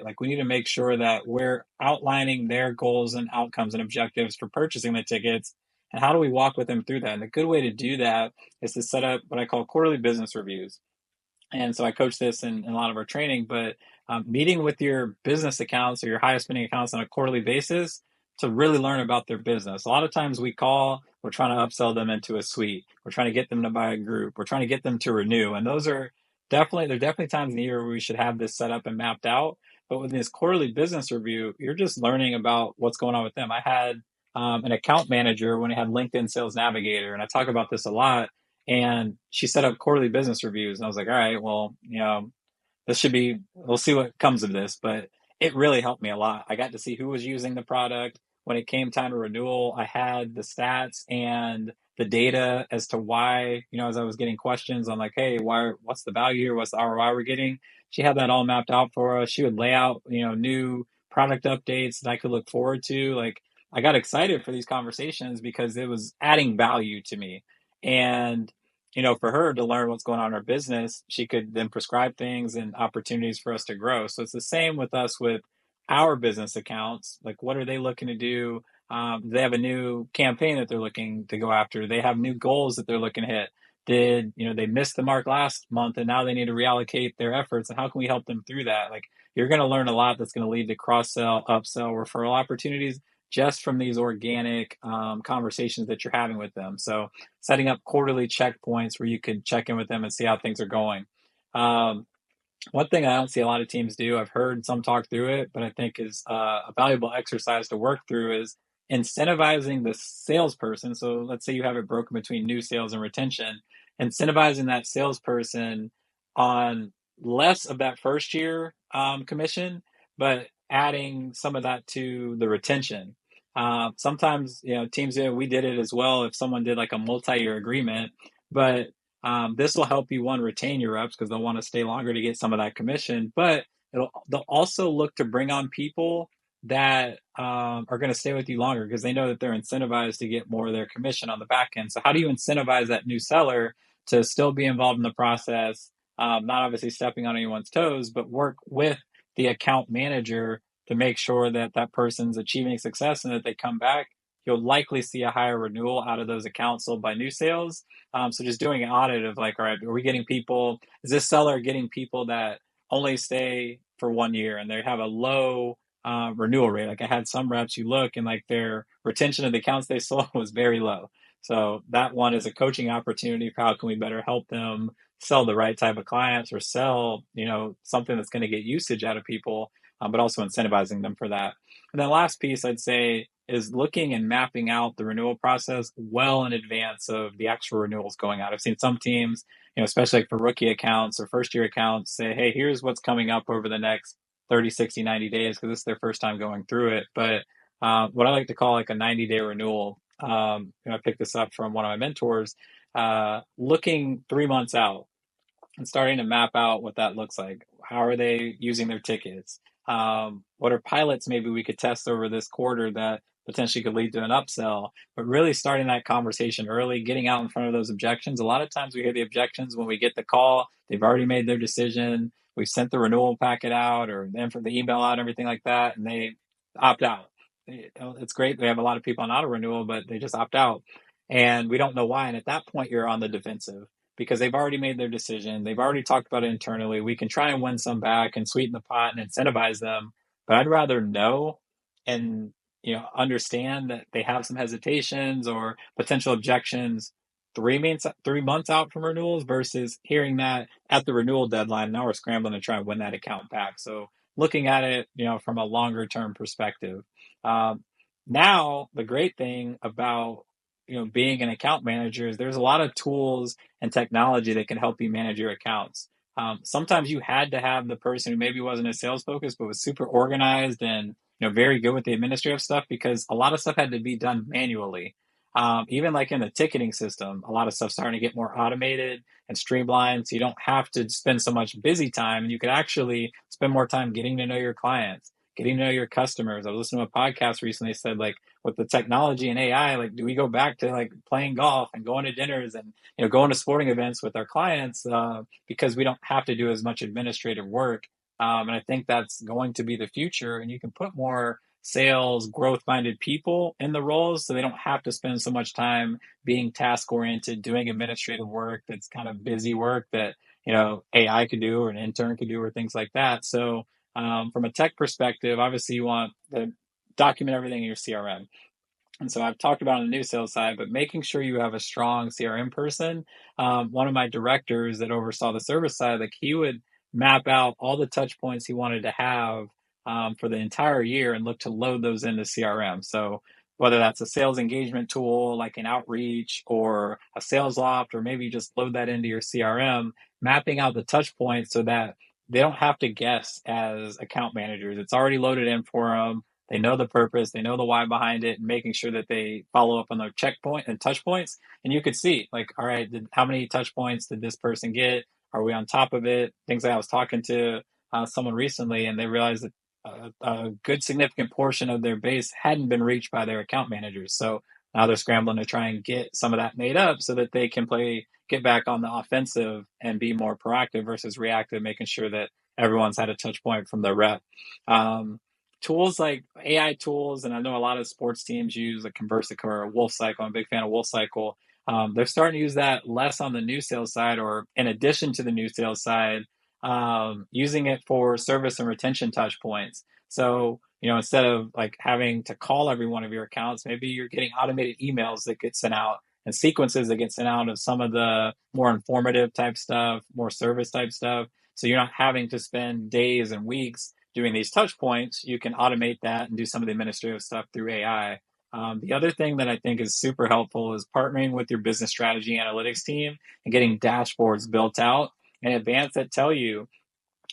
Like we need to make sure that we're outlining their goals and outcomes and objectives for purchasing the tickets. And how do we walk with them through that? And a good way to do that is to set up what I call quarterly business reviews. And so I coach this in a lot of our training, but meeting with your business accounts or your highest spending accounts on a quarterly basis to really learn about their business. A lot of times we're trying to upsell them into a suite. We're trying to get them to buy a group. We're trying to get them to renew. And there are definitely times in the year where we should have this set up and mapped out. But with this quarterly business review, you're just learning about what's going on with them. I had an account manager when I had LinkedIn Sales Navigator, and I talk about this a lot, and she set up quarterly business reviews. And I was like, all right, well, we'll see what comes of this. But it really helped me a lot. I got to see who was using the product. When it came time to renewal, I had the stats and the data as to why, as I was getting questions on like, hey, what's the value here? What's the ROI we're getting? She had that all mapped out for us. She would lay out, new product updates that I could look forward to. Like I got excited for these conversations because it was adding value to me. And for her to learn what's going on in her business, she could then prescribe things and opportunities for us to grow. So it's the same with us with our business accounts. Like, what are they looking to do? Do they have a new campaign that they're looking to go after? Do they have new goals that they're looking to hit? Did, they missed the mark last month and now they need to reallocate their efforts? And how can we help them through that? Like, you're going to learn a lot that's going to lead to cross sell, upsell, referral opportunities just from these organic conversations that you're having with them. So setting up quarterly checkpoints where you can check in with them and see how things are going. Um, One thing I don't see a lot of teams do, I've heard some talk through it, but I think is a valuable exercise to work through is incentivizing the salesperson. So let's say you have it broken between new sales and retention, incentivizing that salesperson on less of that first year commission, but adding some of that to the retention. Sometimes, teams, we did it as well. If someone did like a multi-year agreement, but this will help you retain your reps because they'll want to stay longer to get some of that commission, but they'll also look to bring on people that are going to stay with you longer because they know that they're incentivized to get more of their commission on the back end. So how do you incentivize that new seller to still be involved in the process, not obviously stepping on anyone's toes, but work with the account manager to make sure that that person's achieving success and that they come back? You'll likely see a higher renewal out of those accounts sold by new sales. So just doing an audit of like, all right, are we getting people? Is this seller getting people that only stay for 1 year and they have a low renewal rate? Like I had some reps, you look and like their retention of the accounts they sold was very low. So that one is a coaching opportunity for how can we better help them sell the right type of clients or sell, something that's going to get usage out of people, but also incentivizing them for that. And then last piece I'd say is looking and mapping out the renewal process well in advance of the actual renewals going out. I've seen some teams, especially like for rookie accounts or first year accounts say, hey, here's what's coming up over the next 30, 60, 90 days because this is their first time going through it. But what I like to call like a 90-day renewal, I picked this up from one of my mentors, looking 3 months out and starting to map out what that looks like. How are they using their tickets? What are pilots maybe we could test over this quarter that potentially could lead to an upsell? But really starting that conversation early, getting out in front of those objections. A lot of times we hear the objections when we get the call. They've already made their decision. We've sent the renewal packet out or then for the email out and everything like that, and they opt out. It's great. We have a lot of people on auto renewal, but they just opt out. And we don't know why. And at that point, you're on the defensive because they've already made their decision. They've already talked about it internally. We can try and win some back and sweeten the pot and incentivize them. But I'd rather know and understand that they have some hesitations or potential objections 3 months out from renewals versus hearing that at the renewal deadline. Now we're scrambling to try and win that account back. So looking at it, from a longer term perspective. Um, Now the great thing about being an account manager is there's a lot of tools and technology that can help you manage your accounts. Sometimes you had to have the person who maybe wasn't as sales focused but was super organized and very good with the administrative stuff because a lot of stuff had to be done manually. Even like in the ticketing system, a lot of stuff's starting to get more automated and streamlined, so you don't have to spend so much busy time, and you could actually spend more time getting to know your clients, getting to know your customers. I was listening to a podcast recently that said like with the technology and AI, like do we go back to like playing golf and going to dinners and going to sporting events with our clients because we don't have to do as much administrative work And I think that's going to be the future. And you can put more sales, growth minded people in the roles so they don't have to spend so much time being task oriented, doing administrative work that's kind of busy work that, AI could do or an intern could do or things like that. So, from a tech perspective, obviously you want to document everything in your CRM. And so I've talked about on the new sales side, but making sure you have a strong CRM person. One of my directors that oversaw the service side, like he would map out all the touch points he wanted to have for the entire year and look to load those into CRM. So whether that's a sales engagement tool like an outreach or a sales loft, or maybe you just load that into your CRM, mapping out the touch points so that they don't have to guess as account managers. It's already loaded in for them. They know the purpose, they know the why behind it, and making sure that they follow up on their checkpoint and touch points. And you could see, like, all right, how many touch points did this person get? Are we on top of it? Things like I was talking to someone recently, and they realized that a good significant portion of their base hadn't been reached by their account managers. So now they're scrambling to try and get some of that made up so that they can get back on the offensive and be more proactive versus reactive, making sure that everyone's had a touch point from the rep. Um, Tools like AI tools, and I know a lot of sports teams use a Conversica or a Wolf Cycle. I'm a big fan of Wolf Cycle. They're starting to use that less on the new sales side, or in addition to the new sales side, using it for service and retention touch points. So, instead of like having to call every one of your accounts, maybe you're getting automated emails that get sent out and sequences that get sent out of some of the more informative type stuff, more service type stuff. So you're not having to spend days and weeks doing these touch points. You can automate that and do some of the administrative stuff through AI. The other thing that I think is super helpful is partnering with your business strategy analytics team and getting dashboards built out in advance that tell you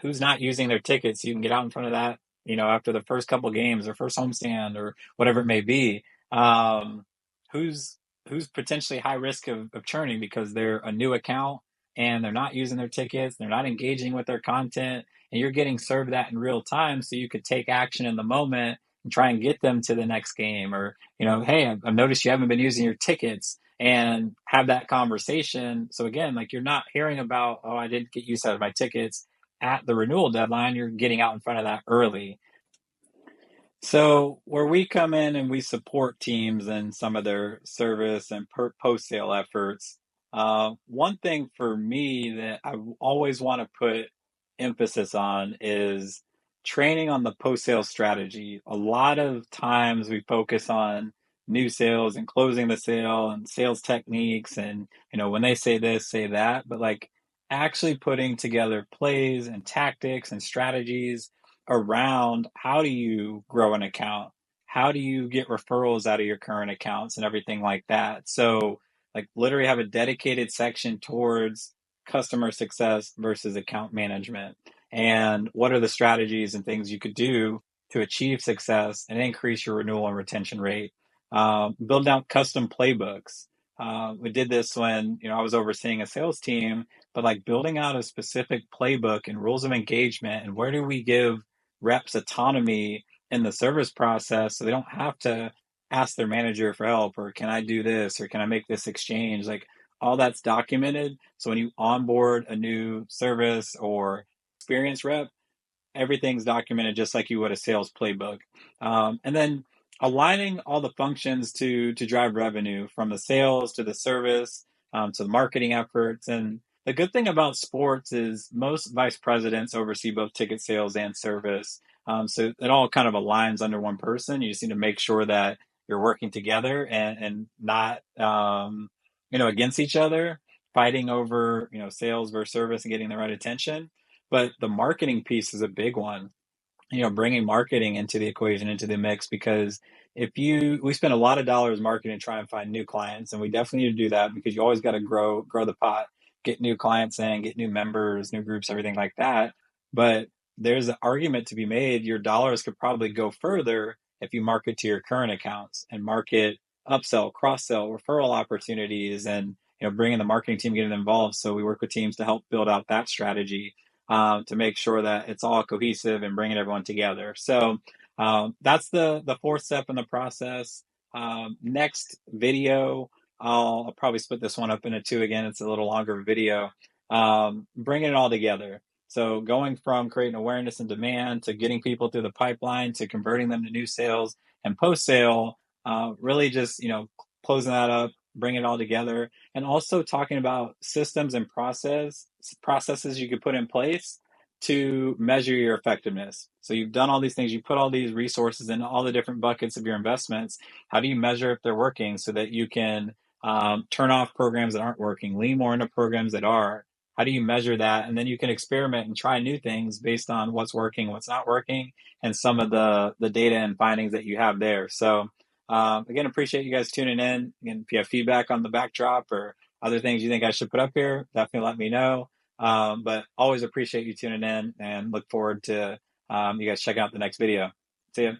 who's not using their tickets. You can get out in front of that, after the first couple games or first homestand or whatever it may be. Um, who's who's potentially high risk of churning because they're a new account and they're not using their tickets, they're not engaging with their content, and you're getting served that in real time so you could take action in the moment and try and get them to the next game. Or, hey, I've noticed you haven't been using your tickets, and have that conversation. So again, like, you're not hearing about, oh, I didn't get use out of my tickets at the renewal deadline. You're getting out in front of that early. So where we come in and we support teams in some of their service and post-sale efforts, one thing for me that I always want to put emphasis on is training on the post-sale strategy. A lot of times we focus on new sales and closing the sale and sales techniques, and when they say this, say that, but like actually putting together plays and tactics and strategies around how do you grow an account? How do you get referrals out of your current accounts and everything like that? So, like, literally have a dedicated section towards customer success versus account management. And what are the strategies and things you could do to achieve success and increase your renewal and retention rate? Build out custom playbooks. We did this when I was overseeing a sales team, but like building out a specific playbook and rules of engagement, and where do we give reps autonomy in the service process so they don't have to ask their manager for help, or can I do this, or can I make this exchange? Like, all that's documented. So when you onboard a new service or experience rep, everything's documented just like you would a sales playbook. And then aligning all the functions to drive revenue, from the sales to the service, to the marketing efforts. And the good thing about sports is most vice presidents oversee both ticket sales and service. So it all kind of aligns under one person. You just need to make sure that you're working together and not against each other, fighting over sales versus service and getting the right attention. But the marketing piece is a big one, bringing marketing into the equation, into the mix, because we spend a lot of dollars marketing to try and find new clients, and we definitely need to do that because you always got to grow the pot, get new clients in, get new members, new groups, everything like that. But there's an argument to be made. Your dollars could probably go further if you market to your current accounts and market upsell, cross sell, referral opportunities, and bringing the marketing team, getting involved. So we work with teams to help build out that strategy, to make sure that it's all cohesive and bringing everyone together. So that's the fourth step in the process. Next video, I'll probably split this one up into two again. It's a little longer video. Bringing it all together. So going from creating awareness and demand to getting people through the pipeline to converting them to new sales and post sale, really just closing that up, bring it all together, and also talking about systems and processes you could put in place to measure your effectiveness. So you've done all these things, you put all these resources in all the different buckets of your investments. How do you measure if they're working so that you can turn off programs that aren't working, lean more into programs that are? How do you measure that? And then you can experiment and try new things based on what's working, what's not working, and some of the data and findings that you have there. So again, appreciate you guys tuning in. Again, if you have feedback on the backdrop or other things you think I should put up here, definitely let me know. But always appreciate you tuning in and look forward to you guys checking out the next video. See ya.